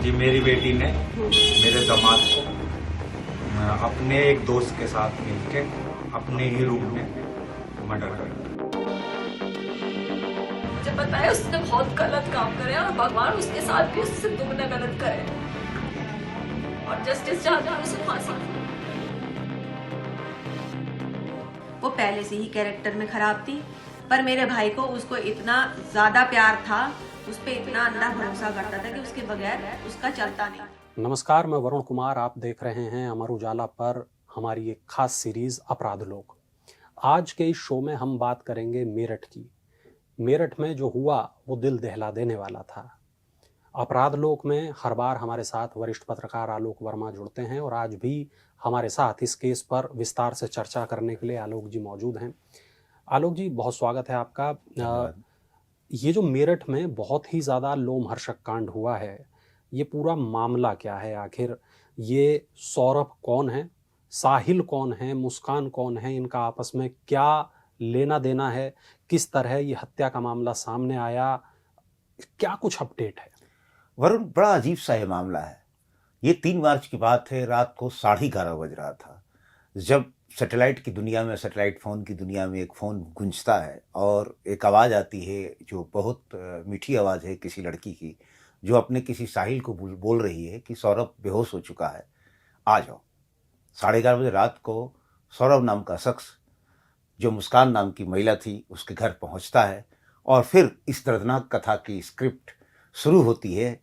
जी मेरी बेटी ने मेरे दामाद को अपने एक दोस्त के साथ मिलके अपने ही रूम में मर्डर कर दिया। मुझे पता है उसने बहुत गलत काम करे और भगवान उसके साथ भी उससे दुगना गलत करे और जस्टिस चाहता है उसे फांसी। वो पहले से ही कैरेक्टर में खराब थी, पर मेरे भाई को उसको इतना ज्यादा प्यार था, उस पर इतना अंधा भरोसा करता था कि उसके बगैर उसका चलता नहीं। नमस्कार, मैं वरुण कुमार। आप देख रहे हैं अमर उजाला पर हमारी एक खास सीरीज अपराध लोक। आज के इस शो में हम बात करेंगे मेरठ की। मेरठ में जो हुआ वो दिल दहला देने वाला था। अपराध लोक में हर बार हमारे साथ वरिष्ठ पत्रकार आलोक वर्मा जुड़ते हैं और आज भी हमारे साथ इस केस पर विस्तार से चर्चा करने के लिए आलोक जी मौजूद हैं। आलोक जी, बहुत स्वागत है आपका। ये जो मेरठ में बहुत ही ज़्यादा लोमहर्षक कांड हुआ है, ये पूरा मामला क्या है आखिर? ये सौरभ कौन है, साहिल कौन है, मुस्कान कौन है, इनका आपस में क्या लेना देना है, किस तरह ये हत्या का मामला सामने आया, क्या कुछ अपडेट है? वरुण, बड़ा अजीब सा ये मामला है। ये 3 मार्च की बात है, रात को 11:30 बज रहा था जब सैटेलाइट की दुनिया में, सैटेलाइट फ़ोन की दुनिया में एक फ़ोन गूंजता है और एक आवाज़ आती है जो बहुत मीठी आवाज़ है किसी लड़की की, जो अपने किसी साहिल को बोल रही है कि सौरभ बेहोश हो चुका है, आ जाओ। 11:30 बजे रात को सौरभ नाम का शख्स, जो मुस्कान नाम की महिला थी, उसके घर पहुंचता है और फिर इस दर्दनाक कथा की स्क्रिप्ट शुरू होती है,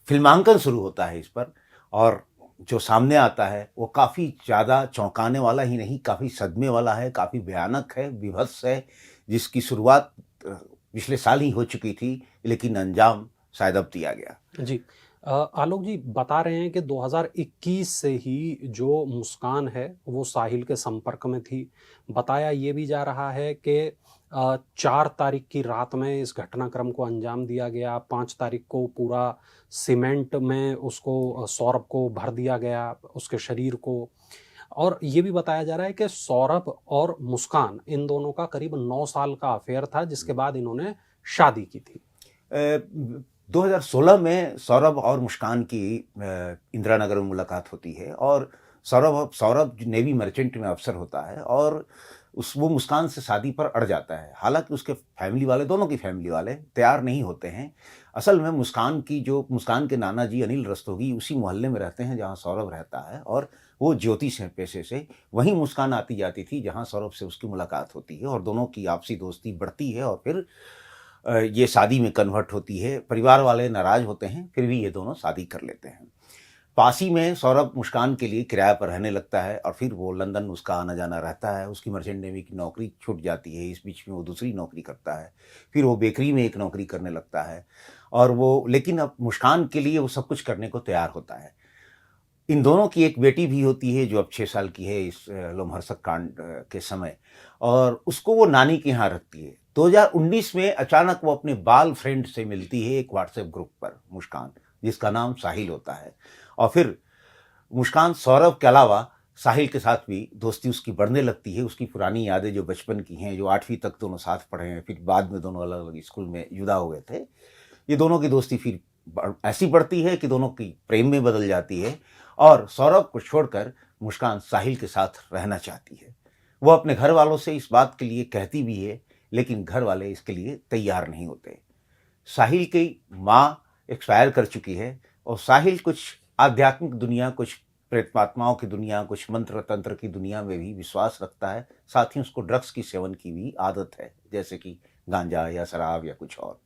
फिल्मांकन शुरू होता है इस पर। और जो सामने आता है वो काफ़ी ज़्यादा चौंकाने वाला ही नहीं, काफ़ी सदमे वाला है, काफ़ी भयानक है, विभत्स है, जिसकी शुरुआत पिछले साल ही हो चुकी थी, लेकिन अंजाम शायद अब दिया गया। जी, आलोक जी बता रहे हैं कि 2021 से ही जो मुस्कान है वो साहिल के संपर्क में थी। बताया ये भी जा रहा है कि 4 तारीख की रात में इस घटनाक्रम को अंजाम दिया गया। 5 तारीख को पूरा सीमेंट में उसको, सौरभ को भर दिया गया, उसके शरीर को। और ये भी बताया जा रहा है कि सौरभ और मुस्कान, इन दोनों का करीब 9 साल का अफेयर था, जिसके बाद इन्होंने शादी की थी। 2016 में सौरभ और मुस्कान की इंदिरा नगर में मुलाकात होती है और सौरभ नेवी मर्चेंट में अफसर होता है और वो मुस्कान से शादी पर अड़ जाता है। हालांकि उसके फैमिली वाले, दोनों की फैमिली वाले तैयार नहीं होते हैं। असल में मुस्कान के नाना जी अनिल रस्तोगी उसी मोहल्ले में रहते हैं जहां सौरभ रहता है और वो ज्योतिष हैं पेशे से। वहीं मुस्कान आती जाती थी जहां सौरभ से उसकी मुलाकात होती है और दोनों की आपसी दोस्ती बढ़ती है और फिर ये शादी में कन्वर्ट होती है। परिवार वाले नाराज होते हैं, फिर भी ये दोनों शादी कर लेते हैं। पासी में सौरभ मुस्कान के लिए किराए पर रहने लगता है और फिर वो लंदन उसका आना जाना रहता है। उसकी मर्चेंट नेवी की नौकरी छूट जाती है, इस बीच में वो दूसरी नौकरी करता है। फिर वो बेकरी में एक नौकरी करने लगता है और वो, लेकिन अब मुस्कान के लिए वो सब कुछ करने को तैयार होता है। इन दोनों की एक बेटी भी होती है जो अब 6 साल की है इस लोमहर्षक कांड के समय, और उसको वो नानी के यहाँ रखती है। 2019 में अचानक वो अपने बाल फ्रेंड से मिलती है एक व्हाट्सएप ग्रुप पर, मुस्कान, जिसका नाम साहिल होता है। और फिर मुस्कान सौरभ के अलावा साहिल के साथ भी दोस्ती उसकी बढ़ने लगती है। उसकी पुरानी यादें जो बचपन की हैं, जो 8वीं तक दोनों साथ पढ़े हैं, फिर बाद में दोनों अलग अलग स्कूल में जुदा हो गए थे, ये दोनों की दोस्ती फिर ऐसी बढ़ती है कि दोनों की प्रेम में बदल जाती है और सौरभ को छोड़कर मुस्कान साहिल के साथ रहना चाहती है। वो अपने घर वालों से इस बात के लिए कहती भी है, लेकिन घर वाले इसके लिए तैयार नहीं होते। साहिल की माँ एक्सपायर कर चुकी है और साहिल कुछ आध्यात्मिक दुनिया, कुछ प्रेतात्माओं की दुनिया, कुछ मंत्र तंत्र की दुनिया में भी विश्वास रखता है। साथ ही उसको ड्रग्स की सेवन की भी आदत है, जैसे कि गांजा या शराब या कुछ और।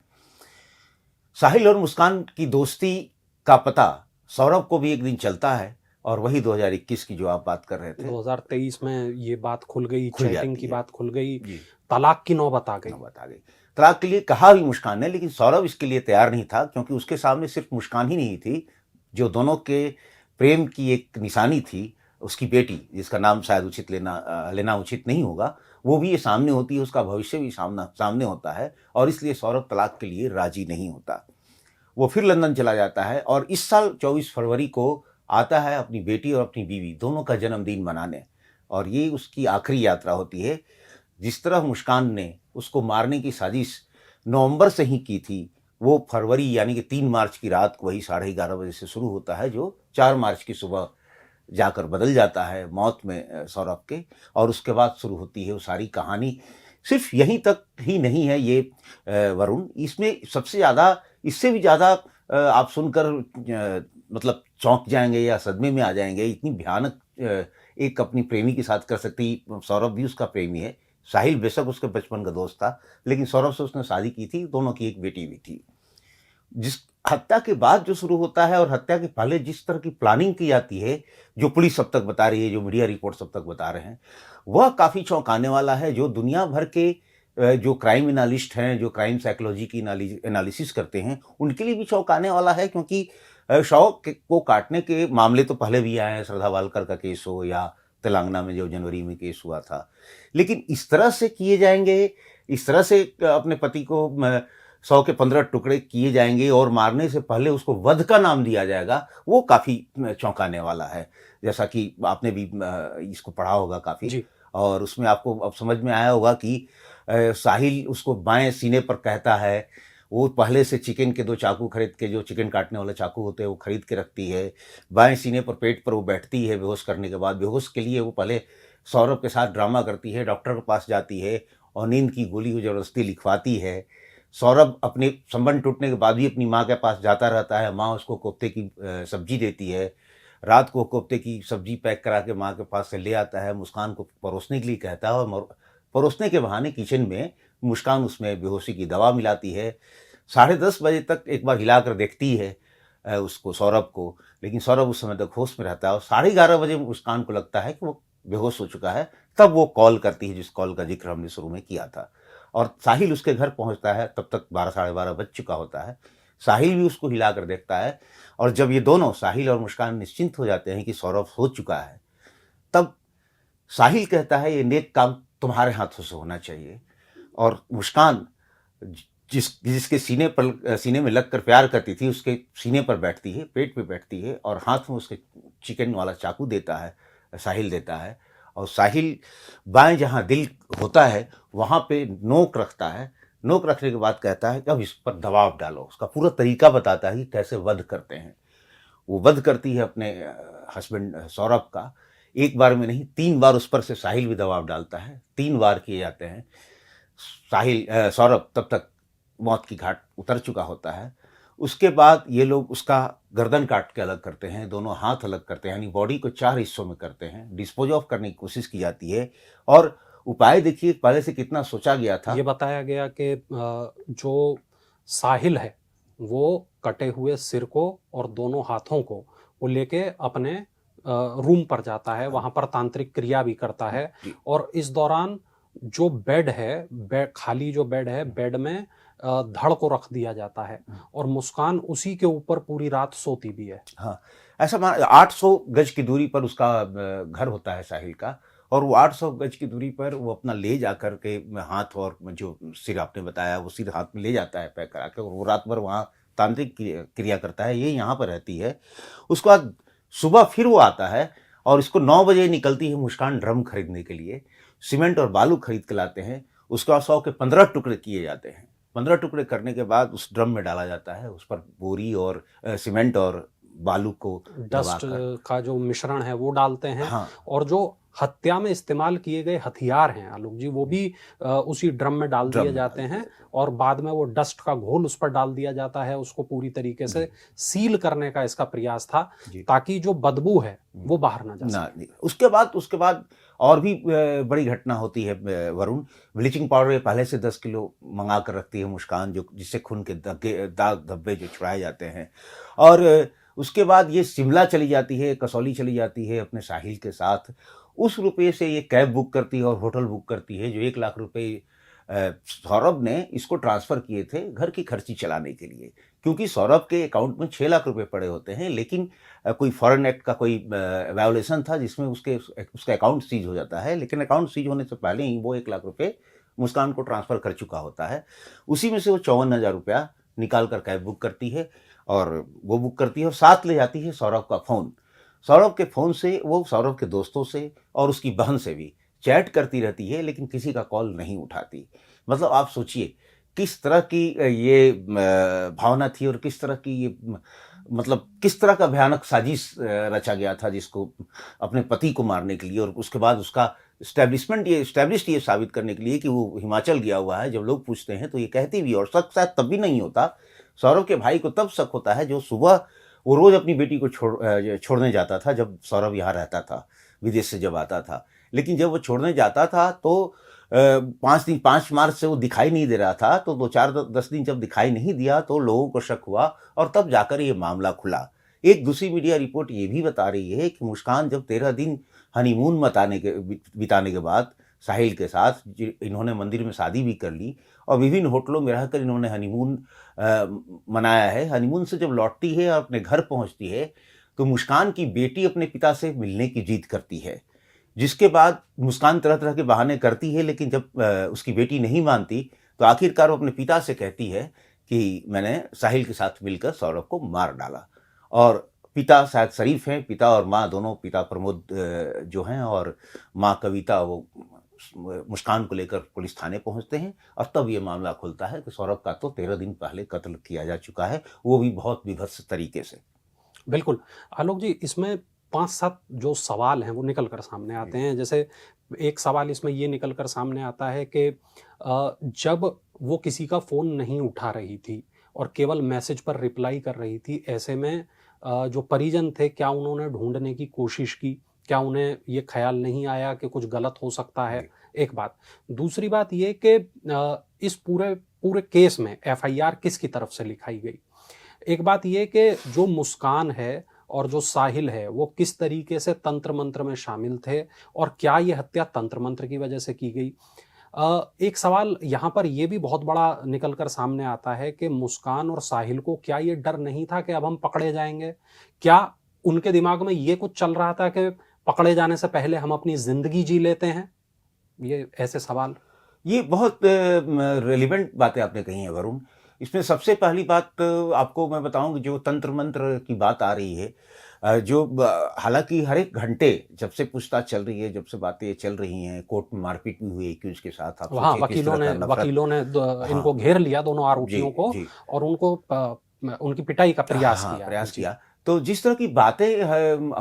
साहिल और मुस्कान की दोस्ती का पता सौरभ को भी एक दिन चलता है और वही 2021 की जो आप बात कर रहे थे, 2023 में ये बात खुल गई, चैटिंग की बात खुल गई, जी, तलाक की नौबत आ गई। तलाक के लिए कहा भी मुस्कान ने, लेकिन सौरभ इसके लिए तैयार नहीं था, क्योंकि उसके सामने सिर्फ मुस्कान ही नहीं थी जो दोनों के प्रेम की एक निशानी थी। उसकी बेटी, जिसका नाम शायद लेना उचित नहीं होगा, वो भी ये सामने होती है, उसका भविष्य भी सामने होता है और इसलिए सौरभ तलाक के लिए राजी नहीं होता। वो फिर लंदन चला जाता है और इस साल 24 फरवरी को आता है अपनी बेटी और अपनी बीवी दोनों का जन्मदिन मनाने, और ये उसकी आखिरी यात्रा होती है। जिस तरह मुस्कान ने उसको मारने की साजिश नवंबर से ही की थी, वो फरवरी यानी कि 3 मार्च की रात को वही 11:30 बजे से शुरू होता है, जो 4 मार्च की सुबह जाकर बदल जाता है मौत में सौरभ के। और उसके बाद शुरू होती है वो सारी कहानी। सिर्फ यहीं तक ही नहीं है ये वरुण, इसमें सबसे ज़्यादा, इससे भी ज़्यादा आप सुनकर मतलब चौंक जाएंगे या सदमे में आ जाएंगे। इतनी भयानक एक अपनी प्रेमी के साथ कर सकती, सौरभ भी उसका प्रेमी है, साहिल बेशक उसके बचपन का दोस्त था, लेकिन सौरभ से उसने शादी की थी, दोनों की एक बेटी भी थी। जिस हत्या के बाद जो शुरू होता है और हत्या के पहले जिस तरह की प्लानिंग की जाती है, जो पुलिस सब तक बता रही है, जो मीडिया रिपोर्ट सब तक बता रहे हैं, वह काफ़ी चौंकाने वाला है। जो दुनिया भर के जो क्राइम एनालिस्ट हैं, जो क्राइम साइकोलॉजी की एनालिसिस करते हैं, उनके लिए भी चौंकाने वाला है। क्योंकि शव को काटने के मामले तो पहले भी आए हैं, श्रद्धा वालकर का केस हो या तेलंगाना में जो जनवरी में केस हुआ था, लेकिन इस तरह से किए जाएंगे, इस तरह से अपने पति को 100 के 15 टुकड़े किए जाएंगे और मारने से पहले उसको वध का नाम दिया जाएगा, वो काफ़ी चौंकाने वाला है। जैसा कि आपने भी इसको पढ़ा होगा काफ़ी, और उसमें आपको अब समझ में आया होगा कि साहिल उसको बाएं सीने पर कहता है, वो पहले से चिकन के 2 चाकू खरीद के, जो चिकन काटने वाले चाकू होते हैं वो खरीद के रखती है, बाएं सीने पर पेट पर वो बैठती है बेहोश करने के बाद। बेहोश के लिए वो पहले सौरभ के साथ ड्रामा करती है, डॉक्टर के पास जाती है और नींद की गोली को ज़बरदस्ती लिखवाती है। सौरभ अपने संबंध टूटने के बाद भी अपनी माँ के पास जाता रहता है, माँ उसको कोफ्ते की सब्जी देती है, रात को कोफ्ते की सब्जी पैक करा के माँ के पास से ले आता है, मुस्कान को परोसने के लिए कहता है, और परोसने के बहाने किचन में मुस्कान उसमें बेहोशी की दवा मिलाती है। 10:30 बजे तक एक बार हिलाकर देखती है उसको, सौरभ को, लेकिन सौरभ उस समय तक होश में रहता है, और 11:30 बजे मुस्कान को लगता है कि वो बेहोश हो चुका है। तब वो कॉल करती है, जिस कॉल का जिक्र हमने शुरू में किया था, और साहिल उसके घर पहुंचता है। तब तक 12 साढ़े 12 बज चुका होता है। साहिल भी उसको हिलाकर देखता है, और जब ये दोनों, साहिल और मुस्कान, निश्चिंत हो जाते हैं कि सौरभ हो चुका है, तब साहिल कहता है ये नेक काम तुम्हारे हाथों से होना चाहिए। और मुस्कान जिसके सीने में लगकर प्यार करती थी, उसके सीने पर बैठती है, पेट पे बैठती है, और हाथ में उसके चिकन वाला चाकू देता है, साहिल देता है। और साहिल बाएं जहाँ दिल होता है वहाँ पे नोक रखता है। नोक रखने के बाद कहता है कि अब इस पर दबाव डालो। उसका पूरा तरीका बताता है कि कैसे वध करते हैं। वो वध करती है अपने हस्बैंड सौरभ का। एक बार में नहीं, 3 बार उस पर से साहिल भी दबाव डालता है। 3 बार किए जाते हैं। सौरभ तब तक मौत की घाट उतर चुका होता है। उसके बाद ये लोग उसका गर्दन काट के अलग करते हैं, दोनों हाथ अलग करते हैं, यानी बॉडी को 4 हिस्सों में करते हैं। डिस्पोज ऑफ करने की कोशिश की जाती है, और उपाय देखिए पहले से कितना सोचा गया था। ये बताया गया कि जो साहिल है वो कटे हुए सिर को और दोनों हाथों को वो लेके अपने रूम पर जाता है, वहां पर तांत्रिक क्रिया भी करता है, और इस दौरान जो बेड है, खाली जो बेड है, बेड में धड़ को रख दिया जाता है, और मुस्कान उसी के ऊपर पूरी रात सोती भी है। हाँ, ऐसा 800 गज की दूरी पर उसका घर होता है साहिल का, और वो 800 गज की दूरी पर वो अपना ले जाकर के हाथ, और जो सिर आपने बताया वो सिर हाथ में ले जाता है पैक करा के, और वो रात भर वहाँ तांत्रिक क्रिया करता है। ये यहाँ पर रहती है। उसके बाद सुबह फिर वो आता है, और इसको 9 बजे निकलती है मुस्कान ड्रम खरीदने के लिए। सीमेंट और बालू खरीद के लाते हैं। उसके बाद 100 के 15 टुकड़े किए जाते हैं। 15 टुकड़े करने के बाद उस ड्रम में डाला जाता है। उस पर बोरी और सीमेंट और बालू को डस्ट का जो मिश्रण है वो डालते हैं। हाँ। और जो हत्या में इस्तेमाल किए गए हथियार हैं आलोक जी, वो भी उसी ड्रम में डाल दिए जाते हैं, और बाद में वो डस्ट का घोल उस पर डाल दिया जाता है। उसको पूरी तरीके से सील करने का इसका प्रयास था, ताकि जो बदबू है वो बाहर ना जा सके। उसके बाद और भी बड़ी घटना होती है वरुण। ब्लीचिंग पाउडर पहले से 10 किलो मंगा कर रखती है मुस्कान, जो जिससे खून के दाग धब्बे जो छुड़ाए जाते हैं। और उसके बाद ये शिमला चली जाती है, कसौली चली जाती है अपने साहिल के साथ। उस रुपये से ये कैब बुक करती है और होटल बुक करती है, जो 1 लाख रुपए सौरभ ने इसको ट्रांसफ़र किए थे घर की खर्ची चलाने के लिए। क्योंकि सौरभ के अकाउंट में 6 लाख रुपए पड़े होते हैं, लेकिन कोई फॉरेन एक्ट का कोई वायोलेशन था, जिसमें उसका अकाउंट सीज हो जाता है। लेकिन अकाउंट सीज होने से पहले ही वो 1 लाख रुपए मुस्कान को ट्रांसफ़र कर चुका होता है। उसी में से वो 54,000 रुपया निकाल कर कैब बुक करती है, और वो बुक करती है और साथ ले जाती है सौरभ का फ़ोन। सौरभ के फ़ोन से वो सौरभ के दोस्तों से और उसकी बहन से भी चैट करती रहती है, लेकिन किसी का कॉल नहीं उठाती। मतलब आप सोचिए किस तरह की ये भावना थी और किस तरह की ये मतलब किस तरह का भयानक साजिश रचा गया था जिसको अपने पति को मारने के लिए, और उसके बाद उसका स्टैब्लिश्ड ये साबित करने के लिए कि वो हिमाचल गया हुआ है। जब लोग पूछते हैं तो ये कहती भी है, और शक शायद तब भी नहीं होता, सौरभ के भाई को तब शक होता है जो सुबह वो रोज अपनी बेटी को छोड़ने जाता था जब सौरभ यहाँ रहता था, विदेश से जब आता था। लेकिन जब वो छोड़ने जाता था तो 5 मार्च से वो दिखाई नहीं दे रहा था, तो 2-4-10 दिन जब दिखाई नहीं दिया तो लोगों को शक हुआ और तब जाकर ये मामला खुला। एक दूसरी मीडिया रिपोर्ट ये भी बता रही है कि मुस्कान जब 13 दिन हनीमून बिताने के बाद साहिल के साथ इन्होंने मंदिर में शादी भी कर ली और विभिन्न होटलों में रहकर इन्होंने हनीमून मनाया है। हनीमून से जब लौटती है और अपने घर पहुंचती है तो मुस्कान की बेटी अपने पिता से मिलने की जिद करती है, जिसके बाद मुस्कान तरह तरह के बहाने करती है, लेकिन जब उसकी बेटी नहीं मानती तो आखिरकार वो अपने पिता से कहती है कि मैंने साहिल के साथ मिलकर सौरभ को मार डाला। और पिता शायद शरीफ हैं, पिता और माँ दोनों, पिता प्रमोद जो हैं और माँ कविता, वो मुस्कान को लेकर पुलिस थाने पहुंचते हैं और तब ये मामला खुलता है कि सौरभ का तो 13 दिन पहले कत्ल किया जा चुका है, वो भी बहुत विभत्स तरीके से। बिल्कुल आलोक जी, इसमें 5-7 जो सवाल हैं वो निकल कर सामने आते हैं। जैसे एक सवाल इसमें ये निकल कर सामने आता है कि जब वो किसी का फ़ोन नहीं उठा रही थी और केवल मैसेज पर रिप्लाई कर रही थी, ऐसे में जो परिजन थे क्या उन्होंने ढूंढने की कोशिश की? क्या उन्हें ये ख्याल नहीं आया कि कुछ गलत हो सकता है? एक बात। दूसरी बात ये कि इस पूरे केस में एफआईआर किसकी तरफ से लिखाई गई? एक बात ये कि जो मुस्कान है और जो साहिल है वो किस तरीके से तंत्र मंत्र में शामिल थे और क्या ये हत्या तंत्र मंत्र की वजह से की गई? एक सवाल यहाँ पर यह भी बहुत बड़ा निकल कर सामने आता है कि मुस्कान और साहिल को क्या ये डर नहीं था कि अब हम पकड़े जाएंगे? क्या उनके दिमाग में ये कुछ चल रहा था कि पकड़े जाने से पहले हम अपनी जिंदगी जी लेते हैं? ये ऐसे सवाल। ये बहुत रेलिवेंट बातें आपने कही हैं वरुण। इसमें सबसे पहली बात आपको मैं बताऊं कि जो तंत्र मंत्र की बात आ रही है, जो हालांकि हर एक घंटे जब से पूछताछ चल रही है, जब से बातें चल रही हैं, कोर्ट में मारपीट भी हुई एक्यूज के साथ। वहाँ वकीलों ने इनको घेर लिया, दोनों आरोपियों को, और उनको उनकी पिटाई का प्रयास किया। तो जिस तरह की बातें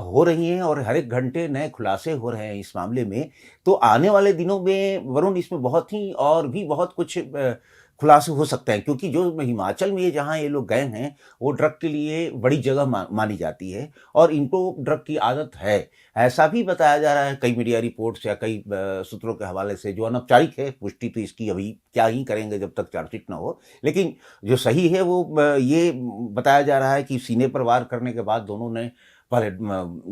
हो रही हैं और हर एक घंटे नए खुलासे हो रहे हैं इस मामले में, तो आने वाले दिनों में वरुण इसमें बहुत ही और भी बहुत कुछ खुलासे हो सकते हैं, क्योंकि जो हिमाचल में जहाँ ये लोग गए हैं वो ड्रग के लिए बड़ी जगह मानी जाती है और इनको ड्रग की आदत है, ऐसा भी बताया जा रहा है कई मीडिया रिपोर्ट्स या कई सूत्रों के हवाले से, जो अनौपचारिक है। पुष्टि तो इसकी अभी क्या ही करेंगे जब तक चार्जशीट ना हो, लेकिन जो सही है वो ये बताया जा रहा है कि सीने पर वार करने के बाद दोनों ने पहले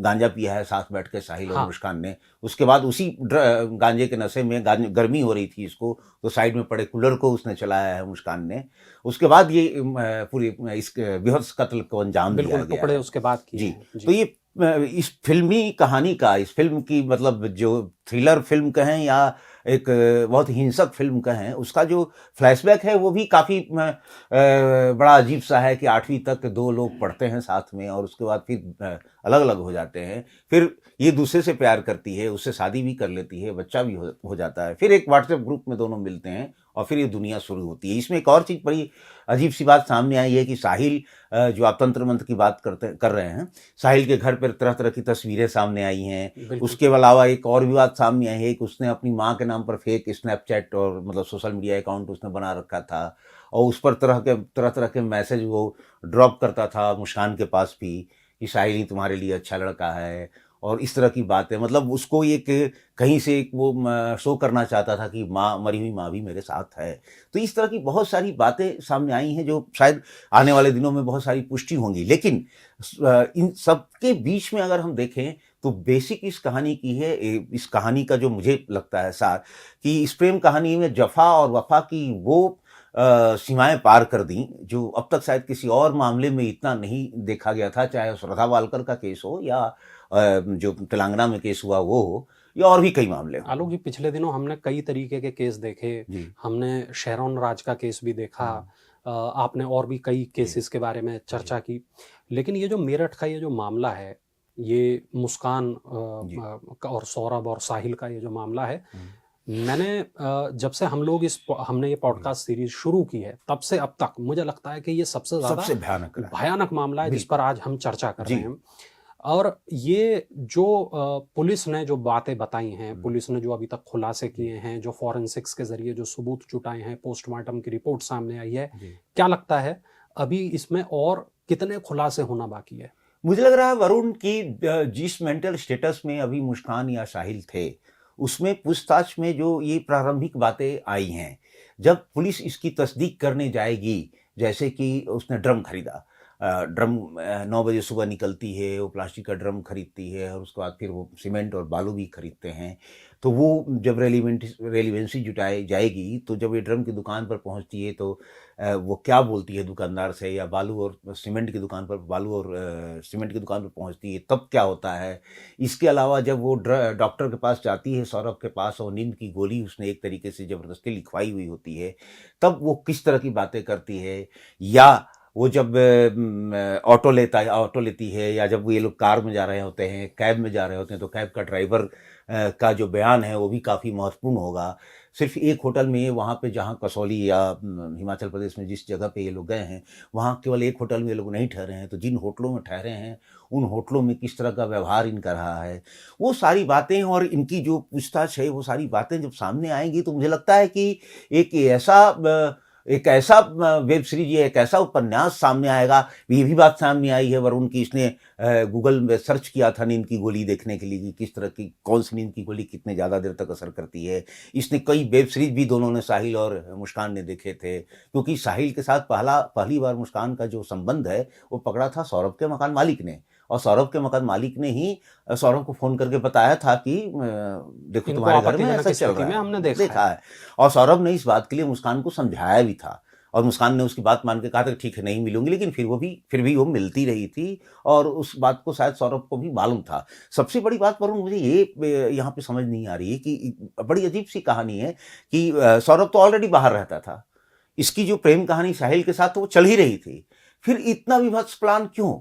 गांजा पिया है साथ बैठ के, साहिल और मुस्कान ने। उसके बाद उसी गांजे के नशे में, गर्मी हो रही थी इसको, तो साइड में पड़े कूलर को उसने चलाया है मुस्कान ने। उसके बाद ये पूरी इस बेहद कत्ल को अंजाम दिया गया। टुकड़े उसके बाद किए जी। तो ये इस फिल्मी कहानी का, इस फिल्म की मतलब जो थ्रिलर फिल्म कहें या एक बहुत हिंसक फिल्म कहें, उसका जो फ्लैशबैक है वो भी काफ़ी बड़ा अजीब सा है कि 8वीं तक 2 लोग पढ़ते हैं साथ में और उसके बाद फिर अलग अलग हो जाते हैं। फिर ये दूसरे से प्यार करती है, उससे शादी भी कर लेती है, बच्चा भी हो जाता है। फिर एक व्हाट्सएप ग्रुप में दोनों मिलते हैं और फिर ये दुनिया शुरू होती है। इसमें एक और चीज़ बड़ी अजीब सी बात सामने आई है कि साहिल, जो आप तंत्र मंत्र की बात कर रहे हैं, साहिल के घर पर तरह तरह की तस्वीरें सामने आई हैं। उसके अलावा एक और भी बात सामने आई है कि उसने अपनी माँ के नाम पर फेक स्नैपचैट और मतलब सोशल मीडिया अकाउंट उसने बना रखा था और उस पर तरह तरह के मैसेज वो ड्रॉप करता था मुस्कान के पास भी कि साहिल ही तुम्हारे लिए अच्छा लड़का है और इस तरह की बातें। मतलब उसको ये कहीं से वो शो करना चाहता था कि माँ, मरी हुई माँ भी मेरे साथ है। तो इस तरह की बहुत सारी बातें सामने आई हैं जो शायद आने वाले दिनों में बहुत सारी पुष्टि होंगी। लेकिन इन सब के बीच में अगर हम देखें तो बेसिक इस कहानी की है, इस कहानी का जो मुझे लगता है सार, कि इस प्रेम कहानी में जफ़ा और वफ़ा की वो सीमाएं पार कर दी जो अब तक शायद किसी और मामले में इतना नहीं देखा गया था, चाहे श्रद्धा वालकर का केस हो या जो तेलंगाना में केस हुआ वो हो या और भी कई मामले। आलोक जी, पिछले दिनों हमने कई तरीके के केस देखे, हमने शेरॉन राज का केस भी देखा, आपने और भी कई केसेस के बारे में चर्चा की, लेकिन ये जो मेरठ का ये जो मामला है, ये मुस्कान और सौरभ और साहिल का ये जो मामला है, मैंने जब से हमने ये पॉडकास्ट सीरीज शुरू की है तब से अब तक मुझे लगता है कि ये सबसे सबसे ज्यादा भयानक भयानक मामला है जिस पर आज हम चर्चा कर रहे जी। हैं। और ये जो पुलिस ने जो बातें बताई हैं, पुलिस ने जो अभी तक खुलासे किए हैं, जो फॉरेंसिक्स के जरिए जो सबूत जुटाए हैं, पोस्टमार्टम की रिपोर्ट सामने आई है, क्या लगता है अभी इसमें और कितने खुलासे होना बाकी है? मुझे लग रहा है वरुण की जिस मेंटल स्टेटस में अभी मुस्कान या साहिल थे, उसमें पूछताछ में जो ये प्रारंभिक बातें आई हैं, जब पुलिस इसकी तस्दीक करने जाएगी, जैसे कि उसने ड्रम खरीदा, ड्रम 9 बजे सुबह निकलती है, वो प्लास्टिक का ड्रम खरीदती है और उसके बाद फिर वो सीमेंट और बालू भी खरीदते हैं। तो वो जब रेलिवेंसी जुटाई जाएगी, तो जब ये ड्रम की दुकान पर पहुंचती है तो वो क्या बोलती है दुकानदार से, या बालू और सीमेंट की दुकान पर, बालू और सीमेंट की दुकान पर पहुंचती है तब क्या होता है। इसके अलावा जब वो डॉक्टर के पास जाती है, सौरभ के पास, और नींद की गोली उसने एक तरीके से ज़बरदस्ती लिखवाई हुई होती है, तब वो किस तरह की बातें करती है। या वो जब ऑटो लेती है, या जब वो ये लोग कार में जा रहे होते हैं, कैब में जा रहे होते हैं, तो कैब का ड्राइवर का जो बयान है वो भी काफ़ी महत्वपूर्ण होगा। सिर्फ एक होटल में, वहाँ पे जहाँ कसौली या हिमाचल प्रदेश में जिस जगह पे ये लोग गए हैं, वहाँ केवल एक होटल में ये लोग नहीं ठहरे हैं, तो जिन होटलों में ठहरे हैं उन होटलों में किस तरह का व्यवहार इनका रहा है, वो सारी बातें और इनकी जो पूछताछ है, वो सारी बातें जब सामने आएंगी तो मुझे लगता है कि एक ऐसा वेब सीरीज या एक ऐसा उपन्यास सामने आएगा। ये भी बात सामने आई है वरुण की, इसने गूगल में सर्च किया था नींद की गोली देखने के लिए कि किस तरह की, कौन सी नींद की गोली कितने ज़्यादा देर तक असर करती है। इसने कई वेब सीरीज भी दोनों ने, साहिल और मुस्कान ने, देखे थे, क्योंकि साहिल के साथ पहली बार मुस्कान का जो संबंध है वो पकड़ा था सौरभ के मकान मालिक ने, और सौरभ के मकान मालिक ने ही सौरभ को फ़ोन करके बताया था कि देखो तुम्हारे घर में ऐसा चल रहा है, हमने देखा है। और सौरभ ने इस बात के लिए मुस्कान को समझाया भी था, और मुस्कान ने उसकी बात मान के कहा था कि ठीक है नहीं मिलूंगी, लेकिन फिर भी वो मिलती रही थी, और उस बात को शायद सौरभ को भी मालूम था। सबसे बड़ी बात पर मुझे ये यहाँ पे समझ नहीं आ रही है कि बड़ी अजीब सी कहानी है कि सौरभ तो ऑलरेडी बाहर रहता था, इसकी जो प्रेम कहानी साहिल के साथ वो चल ही रही थी, फिर इतना विभत्स प्लान क्यों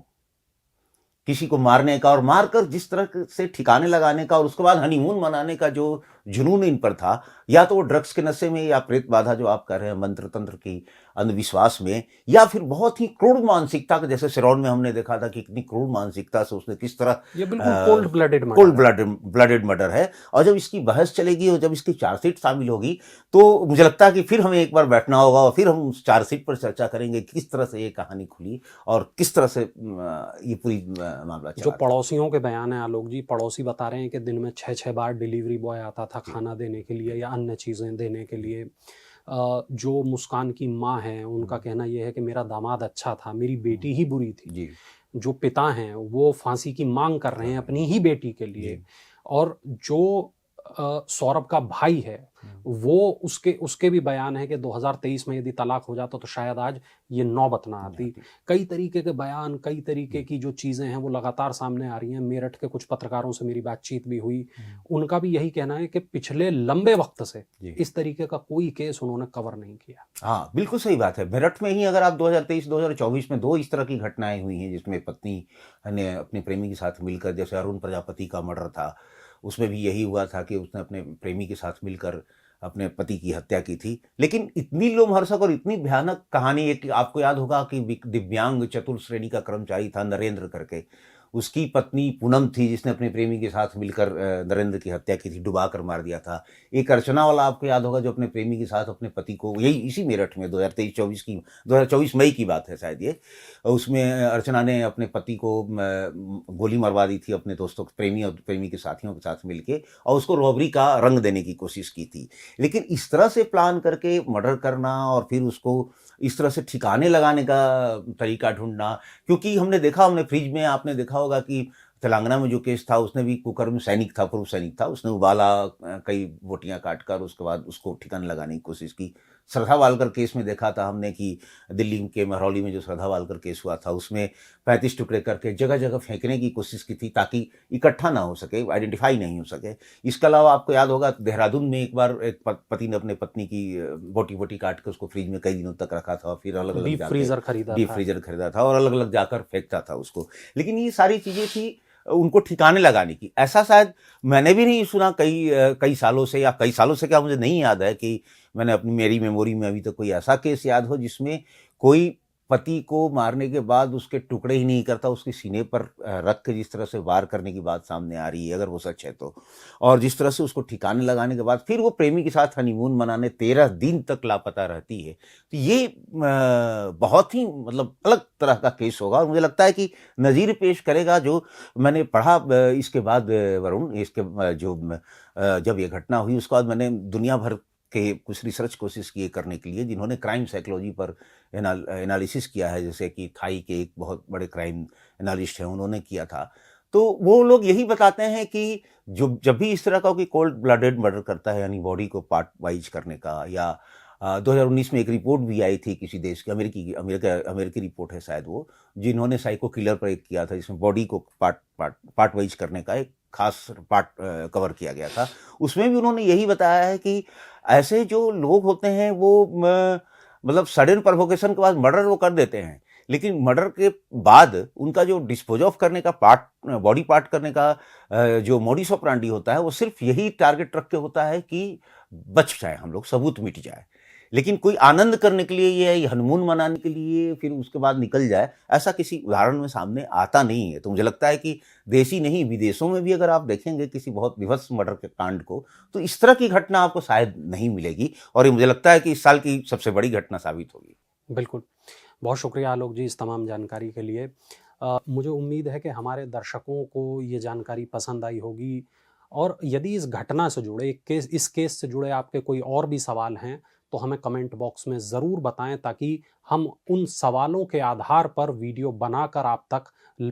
किसी को मारने का, और मारकर जिस तरह से ठिकाने लगाने का, और उसके बाद हनीमून मनाने का जो जुनून इन पर था, या तो वो ड्रग्स के नशे में, या प्रेत बाधा जो आप कर रहे हैं मंत्र तंत्र की अंधविश्वास में, या फिर बहुत ही क्रूर मानसिकता का, जैसे सिरौन में हमने देखा था कि कितनी क्रूर मानसिकता से उसने किस तरह, ये बिल्कुल कोल्ड ब्लडेड मर्डर है। और जब इसकी बहस चलेगी और जब इसकी चार्जशीट शामिल होगी, तो मुझे लगता है कि फिर हमें एक बार बैठना होगा और फिर हम चार्जशीट पर चर्चा करेंगे किस तरह से ये कहानी खुली और किस तरह से ये पूरी मामला चला। जो पड़ोसियों के बयान है आलोक जी, पड़ोसी बता रहे हैं कि दिन में 6 बार डिलीवरी बॉय आता था खाना देने के लिए या अन्य चीज़ें देने के लिए। जो मुस्कान की माँ है उनका कहना यह है कि मेरा दामाद अच्छा था, मेरी बेटी ही बुरी थी जी। जो पिता हैं वो फांसी की मांग कर रहे हैं अपनी ही बेटी के लिए, और जो सौरभ का भाई है वो उसके भी बयान है कि 2023 में यदि तलाक हो जाता तो शायद आज ये नौबत ना आती। कई तरीके के बयान, कई तरीके की जो चीज़ें हैं वो लगातार सामने आ रही हैं। मेरठ के कुछ पत्रकारों से मेरी बातचीत भी हुई, उनका भी यही कहना है कि पिछले लंबे वक्त से इस तरीके का कोई केस उन्होंने कवर नहीं किया। हाँ, बिल्कुल सही बात है। मेरठ में ही अगर आप 2023-2024 में 2 इस तरह की घटनाएं हुई हैं जिसमें पत्नी ने अपने प्रेमी के साथ मिलकर, जैसे अरुण प्रजापति का मर्डर था, उसमें भी यही हुआ था कि उसने अपने प्रेमी के साथ मिलकर अपने पति की हत्या की थी। लेकिन इतनी लोमहर्षक और इतनी भयानक कहानी है कि आपको याद होगा कि दिव्यांग चतुर्थ श्रेणी का कर्मचारी था नरेंद्र करके, उसकी पत्नी पूनम थी जिसने अपने प्रेमी के साथ मिलकर नरेंद्र की हत्या की थी, डुबा कर मार दिया था। एक अर्चना वाला आपको याद होगा जो अपने प्रेमी के साथ अपने पति को, यही इसी मेरठ में 2024 मई की बात है शायद ये, उसमें अर्चना ने अपने पति को गोली मरवा दी थी अपने दोस्तों, प्रेमी और प्रेमी के साथियों के साथ मिलके, और उसको रॉबरी का रंग देने की कोशिश की थी। लेकिन इस तरह से प्लान करके मर्डर करना और फिर उसको इस तरह से ठिकाने लगाने का तरीका ढूंढना, क्योंकि हमने फ्रिज में आपने देखा होगा कि तेलंगाना में जो केस था उसने भी कुकर में सैनिक था, पूर्व सैनिक था, उसने उबाला, कई बोटियां काटकर उसके बाद उसको ठिकाने लगाने की कोशिश की। श्रद्धा वालकर केस में देखा था हमने कि दिल्ली के महरौली में जो श्रद्धा वालकर केस हुआ था उसमें 35 टुकड़े करके जगह जगह फेंकने की कोशिश की थी ताकि इकट्ठा ना हो सके, आइडेंटिफाई नहीं हो सके। इसके अलावा आपको याद होगा देहरादून में एक बार एक पति ने अपने पत्नी की बोटी बोटी काट के उसको फ्रिज में कई दिनों तक रखा था, फिर अलग अलग डीप फ्रीजर खरीदा था और अलग अलग जाकर फेंकता था उसको। लेकिन ये सारी चीज़ें थी उनको ठिकाने लगाने की। ऐसा शायद मैंने भी नहीं सुना कई सालों से, या कई सालों से क्या मुझे नहीं याद है कि मैंने मेरी मेमोरी में अभी तक कोई ऐसा केस याद हो जिसमें कोई पति को मारने के बाद उसके टुकड़े ही नहीं करता, उसके सीने पर रख के जिस तरह से वार करने की बात सामने आ रही है, अगर वो सच है तो, और जिस तरह से उसको ठिकाने लगाने के बाद फिर वो प्रेमी के साथ हनीमून मनाने 13 दिन तक लापता रहती है, तो ये बहुत ही मतलब अलग तरह का केस होगा। और मुझे लगता है कि नज़ीर पेश करेगा जो मैंने पढ़ा इसके बाद वरुण, इसके जब ये घटना हुई उसके बाद मैंने दुनिया भर के कुछ रिसर्च कोशिश किए करने के लिए, जिन्होंने क्राइम साइकोलॉजी पर एनालिसिस किया है, जैसे कि थाई के एक बहुत बड़े क्राइम एनालिस्ट हैं, उन्होंने किया था। तो वो लोग यही बताते हैं कि जब भी इस तरह का कोई कोल्ड ब्लडेड मर्डर करता है, यानी बॉडी को पार्ट वाइज करने का, या 2019 में एक रिपोर्ट भी आई थी किसी देश की, अमेरिकी रिपोर्ट है शायद वो, जिन्होंने साइको किलर पर एक किया था, जिसमें बॉडी को पार्ट वाइज करने का एक खास पार्ट कवर किया गया था। उसमें भी उन्होंने यही बताया है कि ऐसे जो लोग होते हैं वो मतलब सडन प्रोवोकेशन के बाद मर्डर वो कर देते हैं, लेकिन मर्डर के बाद उनका जो डिस्पोज ऑफ करने का बॉडी पार्ट करने का जो मोडिस ऑपरेंडी होता है, वो सिर्फ यही टारगेट रख के होता है कि बच जाए हम लोग, सबूत मिट जाए। लेकिन कोई आनंद करने के लिए या हनीमून मनाने के लिए फिर उसके बाद निकल जाए, ऐसा किसी उदाहरण में सामने आता नहीं है। तो मुझे लगता है कि देशी नहीं, विदेशों में भी अगर आप देखेंगे किसी बहुत विभत्स मर्डर के कांड को, तो इस तरह की घटना आपको शायद नहीं मिलेगी, और ये मुझे लगता है कि इस साल की सबसे बड़ी घटना साबित होगी। बिल्कुल, बहुत शुक्रिया आलोक जी इस तमाम जानकारी के लिए। मुझे उम्मीद है कि हमारे दर्शकों को ये जानकारी पसंद आई होगी, और यदि इस घटना से जुड़े इस केस से जुड़े आपके कोई और भी सवाल हैं तो हमें कमेंट बॉक्स में ज़रूर बताएं, ताकि हम उन सवालों के आधार पर वीडियो बनाकर आप तक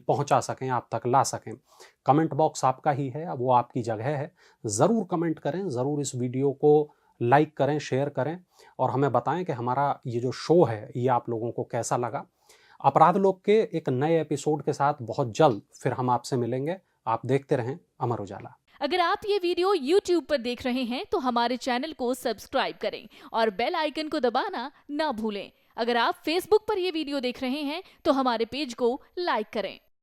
पहुंचा सकें, आप तक ला सकें। कमेंट बॉक्स आपका ही है, वो आपकी जगह है, ज़रूर कमेंट करें, ज़रूर इस वीडियो को लाइक करें, शेयर करें, और हमें बताएं कि हमारा ये जो शो है ये आप लोगों को कैसा लगा। अपराध लोक के एक नए एपिसोड के साथ बहुत जल्द फिर हम आपसे मिलेंगे। आप देखते रहें अमर उजाला। अगर आप ये वीडियो YouTube पर देख रहे हैं तो हमारे चैनल को सब्सक्राइब करें और बेल आइकन को दबाना ना भूलें। अगर आप Facebook पर ये वीडियो देख रहे हैं तो हमारे पेज को लाइक करें।